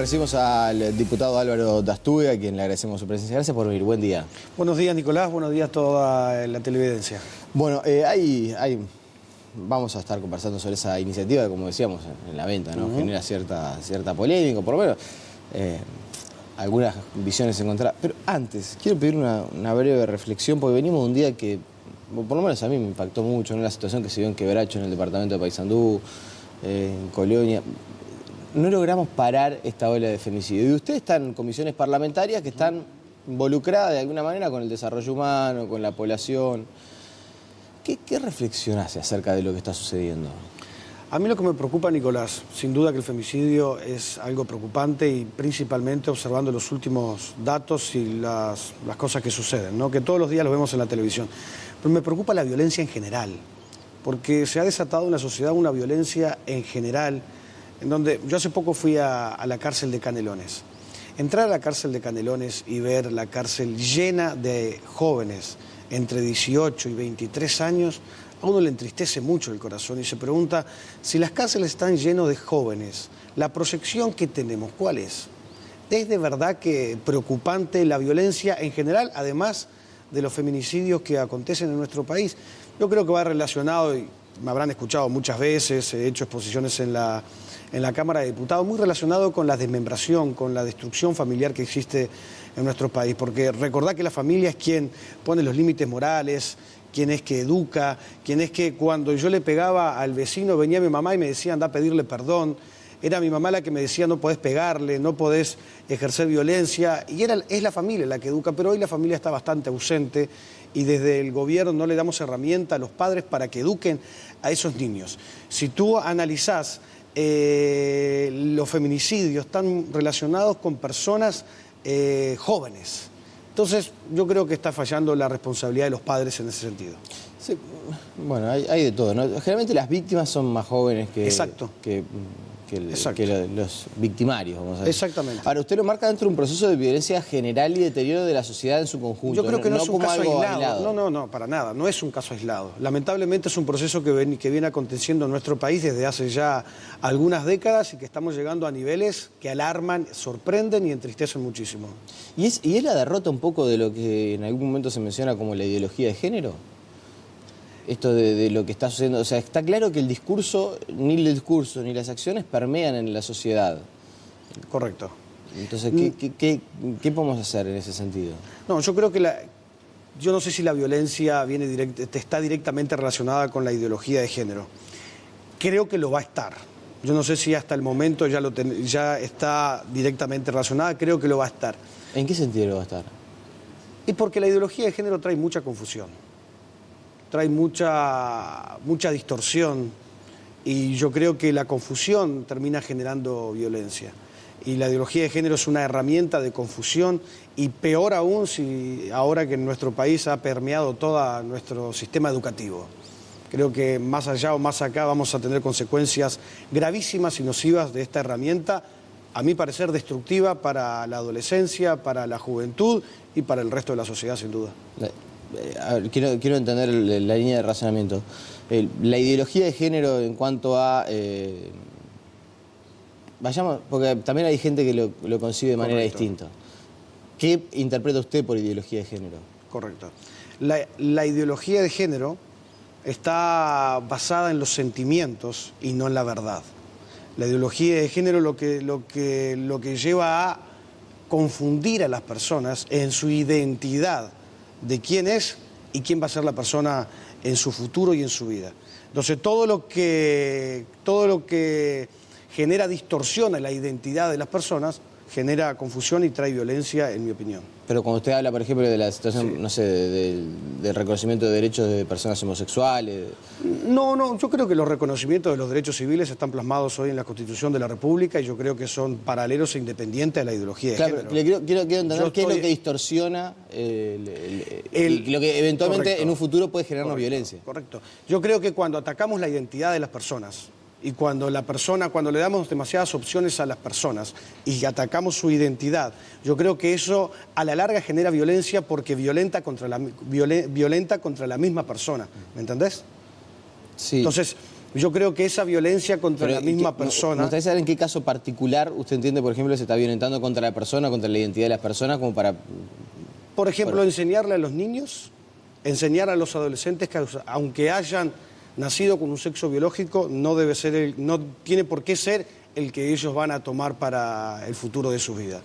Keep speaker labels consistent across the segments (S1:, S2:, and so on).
S1: recibimos al diputado Álvaro Dastugue, a quien le agradecemos su presencia. Gracias por venir. Buen día.
S2: Buenos días, Nicolás. Buenos días a toda la televidencia.
S1: Bueno, vamos a estar conversando sobre esa iniciativa que, como decíamos, en la venta, ¿no? Genera cierta polémica, por lo menos algunas visiones encontradas. Pero antes, quiero pedir una breve reflexión, porque venimos de un día que, por lo menos a mí me impactó mucho, ¿no? La situación que se dio en Quebracho, en el departamento de Paysandú, en Colonia. No logramos parar esta ola de femicidio. Y ustedes están en comisiones parlamentarias que están involucradas de alguna manera con el desarrollo humano, con la población. ¿Qué reflexión hace acerca de lo que está sucediendo?
S2: A mí lo que me preocupa, Nicolás, sin duda que el femicidio es algo preocupante y principalmente observando los últimos datos y las cosas que suceden, ¿no? Que todos los días lo vemos en la televisión. Pero me preocupa la violencia en general, porque se ha desatado en la sociedad una violencia en general, en donde yo hace poco fui a la cárcel de Canelones. Entrar a la cárcel de Canelones y ver la cárcel llena de jóvenes entre 18 y 23 años, a uno le entristece mucho el corazón y se pregunta si las cárceles están llenas de jóvenes, la proyección que tenemos, ¿cuál es? Es de verdad que preocupante la violencia en general, además de los feminicidios que acontecen en nuestro país. Yo creo que va relacionado, y me habrán escuchado muchas veces, he hecho exposiciones en la Cámara de Diputados, muy relacionado con la desmembración, con la destrucción familiar que existe en nuestro país. Porque recordad que la familia es quien pone los límites morales, quien es que educa, quien es que cuando yo le pegaba al vecino venía mi mamá y me decía anda a pedirle perdón. Era mi mamá la que me decía no podés pegarle, no podés ejercer violencia. Y es la familia la que educa, pero hoy la familia está bastante ausente y desde el gobierno no le damos herramienta a los padres para que eduquen a esos niños. Si tú analizás los feminicidios están relacionados con personas jóvenes. Entonces, yo creo que está fallando la responsabilidad de los padres en ese sentido.
S1: Sí, bueno, hay de todo, ¿no? Generalmente las víctimas son más jóvenes que los victimarios, vamos a decir.
S2: Exactamente.
S1: Ahora, usted lo marca dentro de un proceso de violencia general y deterioro de la sociedad en su conjunto.
S2: Yo creo que no es un
S1: como
S2: caso
S1: algo
S2: aislado. No, para nada. No es un caso aislado. Lamentablemente es un proceso que viene aconteciendo en nuestro país desde hace ya algunas décadas y que estamos llegando a niveles que alarman, sorprenden y entristecen muchísimo.
S1: ¿Y es la derrota un poco de lo que en algún momento se menciona como la ideología de género? Esto de lo que está sucediendo, o sea, está claro que el discurso ni las acciones permean en la sociedad.
S2: Correcto.
S1: Entonces, ¿qué podemos hacer en ese sentido?
S2: No, yo creo que yo no sé si la violencia está directamente relacionada con la ideología de género. Creo que lo va a estar. Yo no sé si hasta el momento ya está directamente relacionada, creo que lo va a estar.
S1: ¿En qué sentido lo va a estar?
S2: Y porque la ideología de género trae mucha confusión. Trae mucha distorsión y yo creo que la confusión termina generando violencia. Y la ideología de género es una herramienta de confusión y peor aún si ahora que en nuestro país ha permeado todo nuestro sistema educativo. Creo que más allá o más acá vamos a tener consecuencias gravísimas y nocivas de esta herramienta, a mi parecer destructiva para la adolescencia, para la juventud y para el resto de la sociedad sin duda.
S1: A ver, quiero entender la línea de razonamiento. La ideología de género en cuanto a... porque también hay gente que lo concibe de manera distinta. ¿Qué interpreta usted por ideología de género? Correcto.
S2: La ideología de género está basada en los sentimientos y no en la verdad. La ideología de género lo que lleva a confundir a las personas en su identidad de quién es y quién va a ser la persona en su futuro y en su vida. Entonces, todo lo que genera distorsión a la identidad de las personas genera confusión y trae violencia, en mi opinión.
S1: Pero cuando usted habla, por ejemplo, de la situación, sí, no sé, del reconocimiento de derechos de personas homosexuales...
S2: No, yo creo que los reconocimientos de los derechos civiles están plasmados hoy en la Constitución de la República y yo creo que son paralelos e independientes a la ideología de género.
S1: Quiero entender qué es lo que distorsiona y lo que eventualmente en un futuro puede generarnos violencia.
S2: Correcto. Yo creo que cuando atacamos la identidad de las personas y cuando le damos demasiadas opciones a las personas y atacamos su identidad, yo creo que eso a la larga genera violencia porque violenta contra la misma persona, ¿me entendés?
S1: Sí.
S2: Entonces, Yo creo que esa violencia contra la misma persona...
S1: Me gustaría saber en qué caso particular usted entiende, por ejemplo, se está violentando contra la persona, contra la identidad de las personas, como para...
S2: Por ejemplo, enseñarle a los niños, enseñar a los adolescentes que aunque hayan nacido con un sexo biológico, no debe ser no tiene por qué ser el que ellos van a tomar para el futuro de su vida.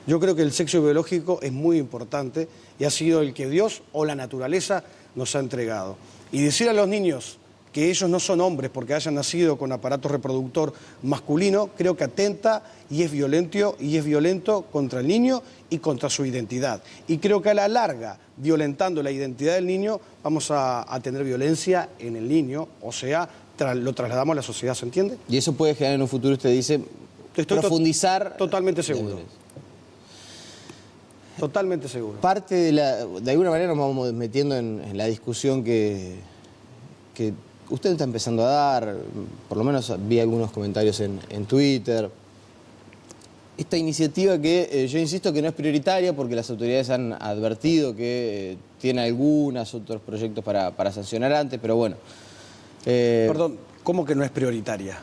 S2: Yo creo que el sexo biológico es muy importante y ha sido el que Dios o la naturaleza nos ha entregado. Y decir a los niños que ellos no son hombres porque hayan nacido con aparato reproductor masculino, creo que atenta y es violento contra el niño y contra su identidad. Y creo que a la larga, violentando la identidad del niño, vamos a tener violencia en el niño, o sea, lo trasladamos a la sociedad, ¿se entiende?
S1: Y eso puede generar en un futuro, usted dice, profundizar...
S2: Totalmente seguro. Totalmente seguro.
S1: Parte de alguna manera nos vamos metiendo en la discusión que usted está empezando a dar, por lo menos vi algunos comentarios en Twitter. Esta iniciativa que yo insisto que no es prioritaria porque las autoridades han advertido que tiene algunos otros proyectos para sancionar antes, pero bueno.
S2: Perdón, ¿cómo que no es prioritaria?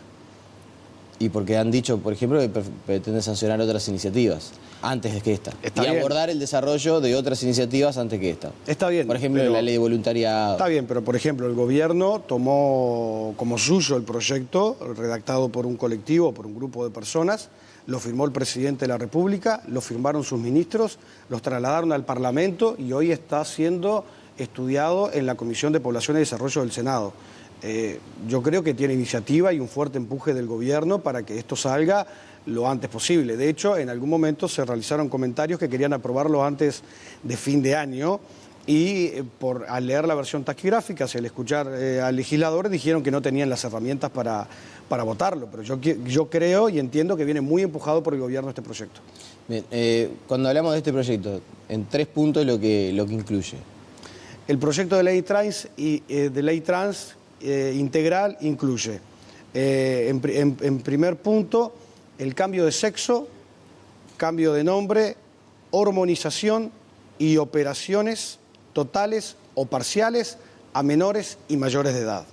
S1: Y porque han dicho, por ejemplo, que pretenden sancionar otras iniciativas antes de que esta.
S2: Está
S1: y
S2: bien.
S1: Abordar el desarrollo de otras iniciativas antes que esta.
S2: Está bien.
S1: Por ejemplo, la ley de voluntariado.
S2: Está bien, pero por ejemplo, el gobierno tomó como suyo el proyecto, redactado por un colectivo, por un grupo de personas, lo firmó el presidente de la República, lo firmaron sus ministros, los trasladaron al Parlamento y hoy está siendo estudiado en la Comisión de Población y Desarrollo del Senado. Yo creo que tiene iniciativa y un fuerte empuje del gobierno para que esto salga lo antes posible. De hecho, en algún momento se realizaron comentarios que querían aprobarlo antes de fin de año y al leer la versión taquigráfica, al escuchar al legislador, dijeron que no tenían las herramientas para votarlo. Pero yo creo y entiendo que viene muy empujado por el gobierno este proyecto.
S1: Bien, cuando hablamos de este proyecto, en 3 puntos lo que incluye.
S2: El proyecto de ley trans integral incluye, en primer punto, el cambio de sexo, cambio de nombre, hormonización y operaciones totales o parciales a menores y mayores de edad.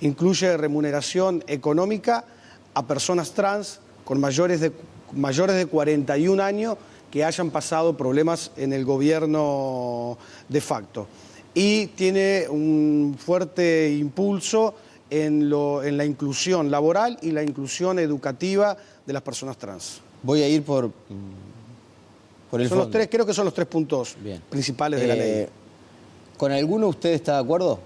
S2: Incluye remuneración económica a personas trans con mayores de 41 años que hayan pasado problemas en el gobierno de facto. Y tiene un fuerte impulso en la inclusión laboral y la inclusión educativa de las personas trans.
S1: Voy a ir por el fondo.
S2: Creo que son los 3 puntos principales de la ley.
S1: ¿Con alguno usted está de acuerdo?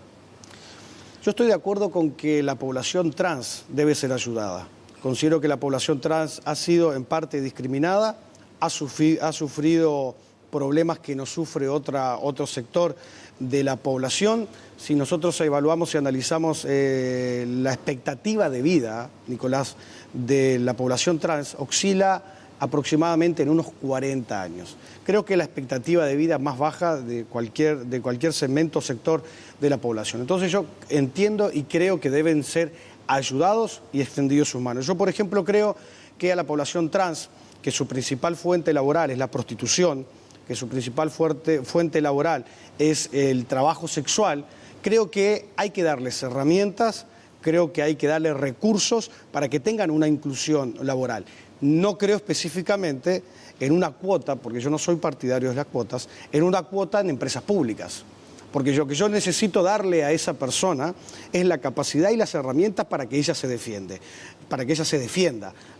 S2: Yo estoy de acuerdo con que la población trans debe ser ayudada. Considero que la población trans ha sido en parte discriminada, ha sufrido problemas que no sufre otro sector de la población. Si nosotros evaluamos y analizamos la expectativa de vida, Nicolás, de la población trans, oscila aproximadamente en unos 40 años. Creo que la expectativa de vida más baja de cualquier segmento o sector de la población. Entonces yo entiendo y creo que deben ser ayudados y extendidos sus manos. Yo, por ejemplo, creo que a la población trans, que su principal fuente laboral es la prostitución, que su principal fuente laboral es el trabajo sexual, creo que hay que darles herramientas, creo que hay que darles recursos para que tengan una inclusión laboral. No creo específicamente en una cuota, porque yo no soy partidario de las cuotas, en una cuota en empresas públicas. Porque lo que yo necesito darle a esa persona es la capacidad y las herramientas para que ella se defienda.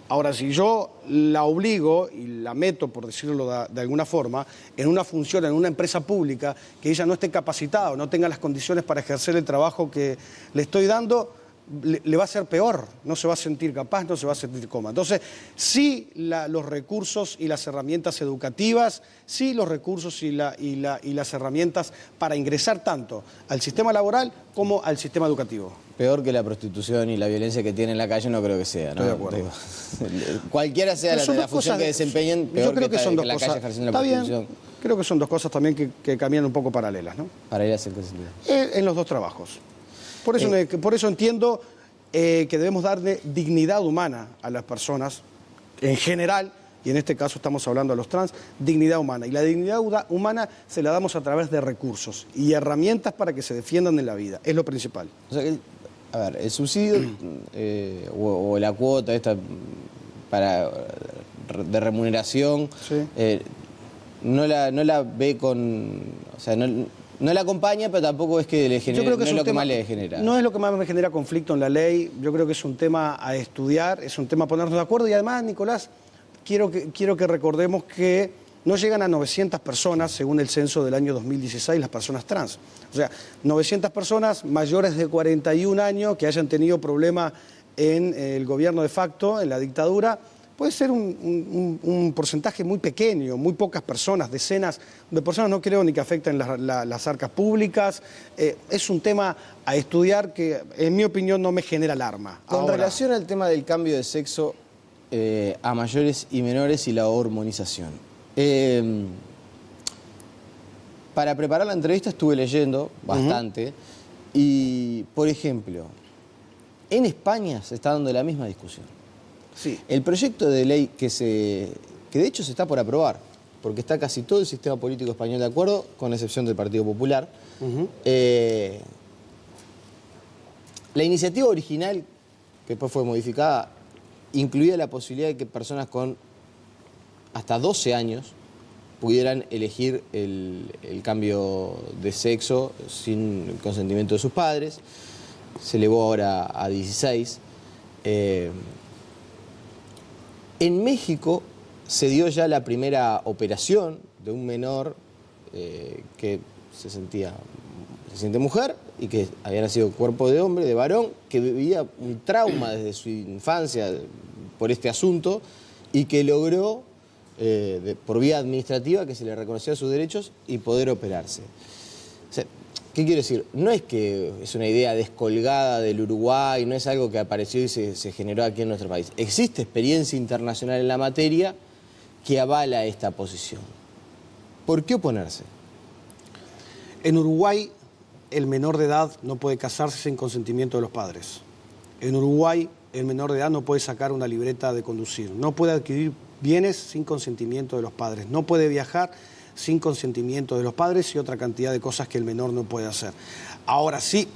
S2: Ahora, si yo la obligo y la meto, por decirlo de alguna forma, en una función, en una empresa pública, que ella no esté capacitada o no tenga las condiciones para ejercer el trabajo que le estoy dando, le va a ser peor, no se va a sentir capaz, no se va a sentir cómoda. Entonces, sí los recursos y las herramientas educativas, sí los recursos y las herramientas para ingresar tanto al sistema laboral como al sistema educativo.
S1: Peor que la prostitución y la violencia que tiene en la calle no creo que sea, ¿no?
S2: Estoy de acuerdo.
S1: Cualquiera sea la función que desempeñen, peor que estar en la calle ejerciendo la prostitución.
S2: Creo que son dos cosas también que caminan un poco paralelas, ¿no?
S1: ¿Paralelas en qué sentido?
S2: En los dos trabajos. Por eso entiendo que debemos darle dignidad humana a las personas en general, y en este caso estamos hablando a los trans, dignidad humana. Y la dignidad humana se la damos a través de recursos y herramientas para que se defiendan en la vida. Es lo principal.
S1: O sea, A ver, el subsidio o la cuota esta de remuneración,
S2: Sí.
S1: no la ve con... O sea, no la acompaña, pero tampoco es que le genere, no es lo que más le genera.
S2: No es lo que más me genera conflicto en la ley. Yo creo que es un tema a estudiar, es un tema a ponernos de acuerdo. Y además, Nicolás, quiero que recordemos que no llegan a 900 personas, según el censo del año 2016, las personas trans. O sea, 900 personas mayores de 41 años que hayan tenido problemas en el gobierno de facto, en la dictadura, puede ser un porcentaje muy pequeño, muy pocas personas, decenas de personas, no creo ni que afecten las arcas públicas. Es un tema a estudiar que, en mi opinión, no me genera alarma.
S1: Con
S2: Ahora,
S1: relación al tema del cambio de sexo a mayores y menores y la hormonización. Para preparar la entrevista estuve leyendo bastante y, por ejemplo, en España se está dando la misma discusión.
S2: sí.
S1: El proyecto de ley que de hecho se está por aprobar, porque está casi todo el sistema político español de acuerdo, con excepción del Partido Popular. La iniciativa original, que después fue modificada, incluía la posibilidad de que personas con hasta 12 años pudieran elegir el cambio de sexo sin el consentimiento de sus padres. Se elevó ahora a 16. En México se dio ya la primera operación de un menor que se siente mujer y que había nacido cuerpo de hombre, de varón, que vivía un trauma desde su infancia por este asunto y que logró, por vía administrativa, que se le reconociera sus derechos y poder operarse. O sea, ¿qué quiero decir? No es que es una idea descolgada del Uruguay, no es algo que apareció y se generó aquí en nuestro país. Existe experiencia internacional en la materia que avala esta posición. ¿Por qué oponerse?
S2: En Uruguay, el menor de edad no puede casarse sin consentimiento de los padres. En Uruguay, el menor de edad no puede sacar una libreta de conducir, no puede adquirir bienes sin consentimiento de los padres, no puede viajar sin consentimiento de los padres y otra cantidad de cosas que el menor no puede hacer. Ahora sí,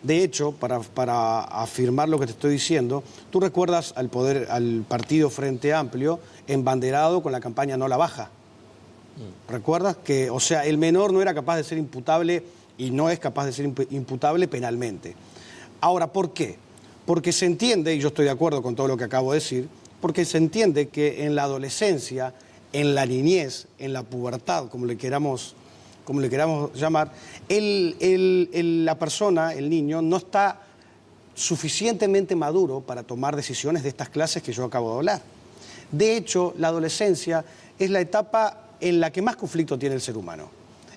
S2: de hecho, para afirmar lo que te estoy diciendo, tú recuerdas al partido Frente Amplio embanderado con la campaña No la Baja. ¿Recuerdas? Que, o sea, el menor no era capaz de ser imputable y no es capaz de ser imputable penalmente. Ahora, ¿por qué? Porque se entiende, y yo estoy de acuerdo con todo lo que acabo de decir, porque se entiende que en la adolescencia, en la niñez, en la pubertad, como le queramos llamar, la persona, el niño, no está suficientemente maduro para tomar decisiones de estas clases que yo acabo de hablar. De hecho, la adolescencia es la etapa en la que más conflicto tiene el ser humano.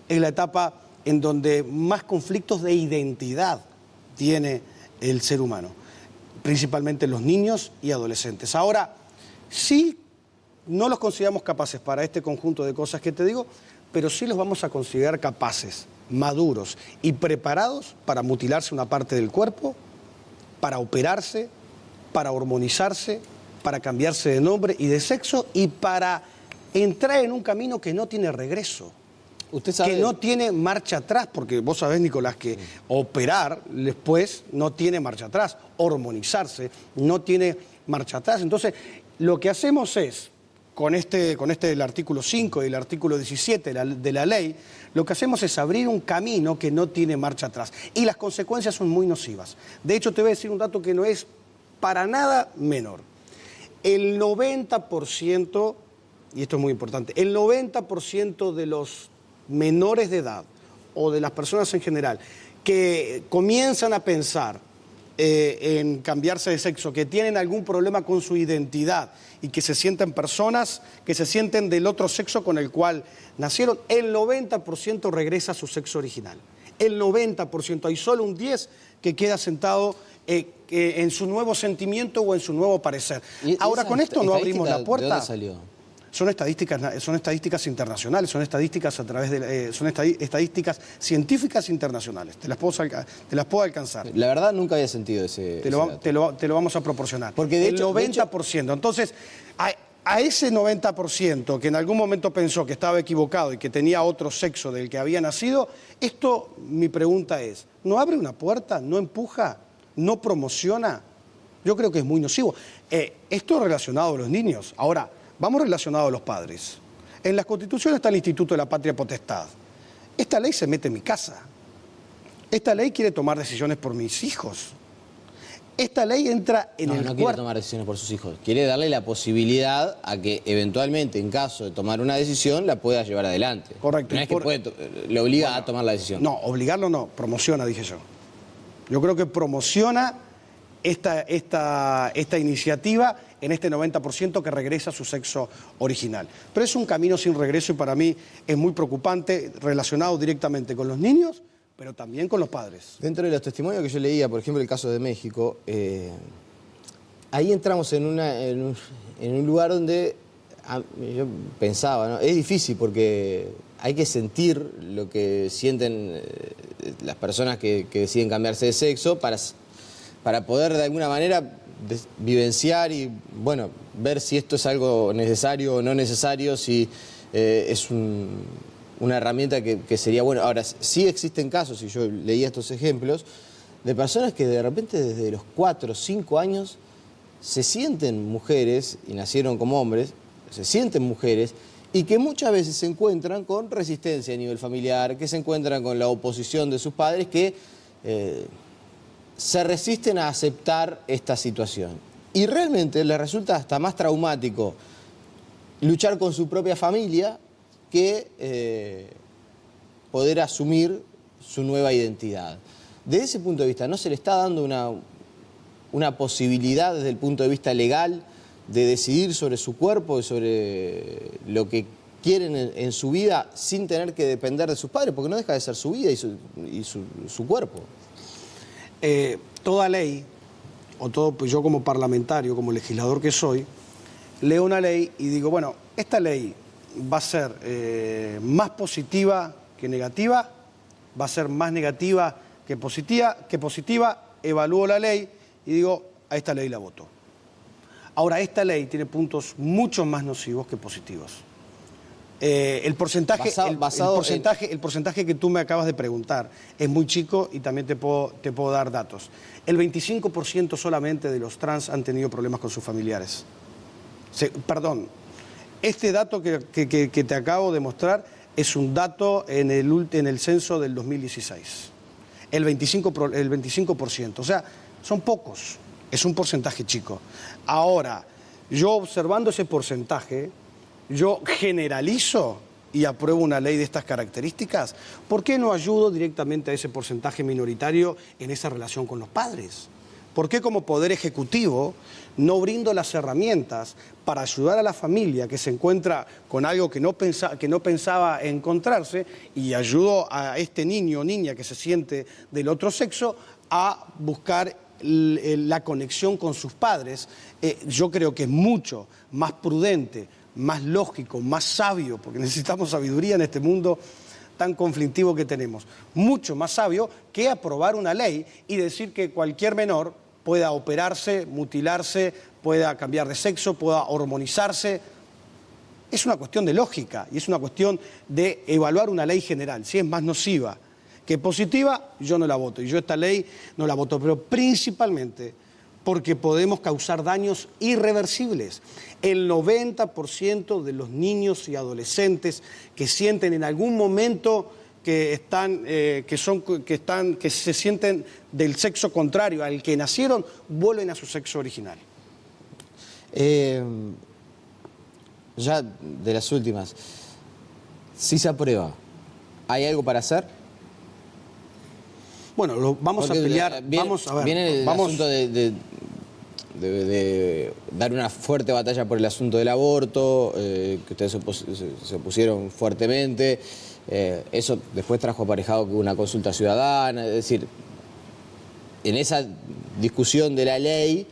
S2: Es la etapa en donde más conflictos de identidad tiene el ser humano, principalmente los niños y adolescentes. Ahora, sí, no los consideramos capaces para este conjunto de cosas que te digo, pero sí los vamos a considerar capaces, maduros y preparados para mutilarse una parte del cuerpo, para operarse, para hormonizarse, para cambiarse de nombre y de sexo y para entrar en un camino que no tiene regreso.
S1: Usted sabe...
S2: Que no tiene marcha atrás, porque vos sabés, Nicolás, que operar después no tiene marcha atrás, hormonizarse no tiene marcha atrás. Entonces, lo que hacemos es, con el artículo 5 y el artículo 17 de la ley, lo que hacemos es abrir un camino que no tiene marcha atrás. Y las consecuencias son muy nocivas. De hecho, te voy a decir un dato que no es para nada menor. El 90%, y esto es muy importante, el 90% de los menores de edad o de las personas en general que comienzan a pensar en cambiarse de sexo, que tienen algún problema con su identidad y que se sienten personas que se sienten del otro sexo con el cual nacieron, el 90% regresa a su sexo original. El 90%, hay solo un 10% que queda sentado en su nuevo sentimiento o en su nuevo parecer. Ahora, con esto no abrimos la puerta.
S1: ¿De dónde salió?
S2: Son estadísticas internacionales, son estadísticas estadísticas científicas internacionales. Te las puedo alcanzar.
S1: La verdad nunca había sentido ese
S2: te lo vamos a proporcionar.
S1: Porque de hecho,
S2: 90%. Entonces, a ese 90% que en algún momento pensó que estaba equivocado y que tenía otro sexo del que había nacido, mi pregunta es, no abre una puerta, no empuja, no promociona, yo creo que es muy nocivo. Esto relacionado a los niños. Ahora, vamos relacionado a los padres. En la Constitución está el Instituto de la Patria Potestad. Esta ley se mete en mi casa. Esta ley quiere tomar decisiones por mis hijos. Esta ley entra en el
S1: No quiere tomar decisiones por sus hijos. Quiere darle la posibilidad a que eventualmente, en caso de tomar una decisión, la pueda llevar adelante.
S2: Correcto.
S1: No es que le obliga a tomar la decisión.
S2: No, obligarlo no, promociona, dije yo. Yo creo que promociona esta iniciativa en este 90% que regresa a su sexo original. Pero es un camino sin regreso y para mí es muy preocupante, relacionado directamente con los niños, pero también con los padres.
S1: Dentro de los testimonios que yo leía, por ejemplo, el caso de México, ahí entramos en un lugar donde yo pensaba, ¿no? Es difícil porque hay que sentir lo que sienten las personas que deciden cambiarse de sexo para poder de alguna manera vivenciar y, bueno, ver si esto es algo necesario o no necesario, si es una herramienta que sería bueno. Ahora, sí existen casos, y yo leía estos ejemplos, de personas que de repente desde los 4 o 5 años se sienten mujeres, y nacieron como hombres, se sienten mujeres, y que muchas veces se encuentran con resistencia a nivel familiar, que se encuentran con la oposición de sus padres, que se resisten a aceptar esta situación. Y realmente les resulta hasta más traumático luchar con su propia familia que poder asumir su nueva identidad. Desde ese punto de vista, ¿no se le está dando una posibilidad desde el punto de vista legal de decidir sobre su cuerpo y sobre lo que quieren en su vida sin tener que depender de sus padres? Porque no deja de ser su vida y su cuerpo.
S2: Toda ley, pues yo como parlamentario, como legislador que soy, leo una ley y digo, bueno, esta ley va a ser más positiva que negativa, va a ser más negativa que positiva, evalúo la ley y digo, a esta ley la voto. Ahora, esta ley tiene puntos mucho más nocivos que positivos. El porcentaje que tú me acabas de preguntar es muy chico y también te puedo dar datos. El 25% solamente de los trans han tenido problemas con sus familiares. Perdón, este dato que te acabo de mostrar es un dato en el censo del 2016. El 25%, o sea, son pocos, es un porcentaje chico. Ahora, yo observando ese porcentaje, yo generalizo y apruebo una ley de estas características. ¿Por qué no ayudo directamente a ese porcentaje minoritario en esa relación con los padres? ¿Por qué como Poder Ejecutivo no brindo las herramientas para ayudar a la familia que se encuentra con algo que no pensaba encontrarse y ayudo a este niño o niña que se siente del otro sexo a buscar la conexión con sus padres? Yo creo que es mucho más prudente, más lógico, más sabio, porque necesitamos sabiduría en este mundo tan conflictivo que tenemos, mucho más sabio que aprobar una ley y decir que cualquier menor pueda operarse, mutilarse, pueda cambiar de sexo, pueda hormonizarse. Es una cuestión de lógica y es una cuestión de evaluar una ley general. Si es más nociva que positiva, yo no la voto. Y yo esta ley no la voto, pero principalmente porque podemos causar daños irreversibles. El 90% de los niños y adolescentes que sienten en algún momento que se sienten del sexo contrario al que nacieron, vuelven a su sexo original.
S1: Ya de las últimas, si se aprueba, ¿hay algo para hacer?
S2: Bueno, vamos a pelear, vamos a ver.
S1: Viene el asunto de dar una fuerte batalla por el asunto del aborto, que ustedes se opusieron fuertemente. Eso después trajo aparejado una consulta ciudadana, es decir, en esa discusión de la ley,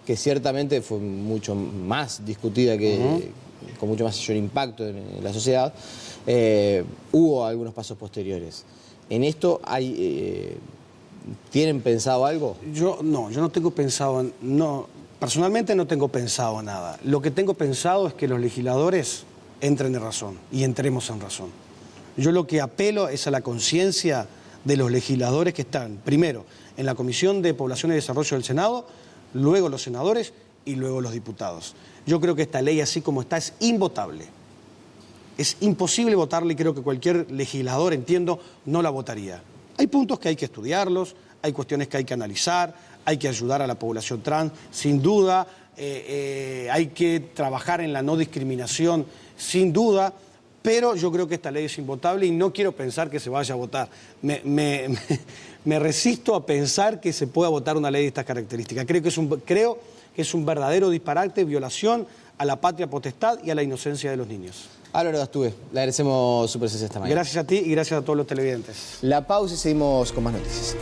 S1: que ciertamente fue mucho más discutida, con mucho mayor impacto en la sociedad, hubo algunos pasos posteriores. ¿En esto tienen pensado algo?
S2: Yo no tengo pensado, personalmente no tengo pensado nada. Lo que tengo pensado es que los legisladores entren en razón y entremos en razón. Yo lo que apelo es a la conciencia de los legisladores que están, primero, en la Comisión de Población y Desarrollo del Senado, luego los senadores y luego los diputados. Yo creo que esta ley, así como está, es invotable. Es imposible votarla y creo que cualquier legislador, entiendo, no la votaría. Hay puntos que hay que estudiarlos, hay cuestiones que hay que analizar, hay que ayudar a la población trans, sin duda, hay que trabajar en la no discriminación, sin duda, pero yo creo que esta ley es invotable y no quiero pensar que se vaya a votar. Me resisto a pensar que se pueda votar una ley de estas características. Creo que es un verdadero disparate, violación a la patria potestad y a la inocencia de los niños.
S1: Álvaro Gastúbez, le agradecemos su presencia esta mañana.
S2: Gracias a ti y gracias a todos los televidentes.
S1: La pausa y seguimos con más noticias.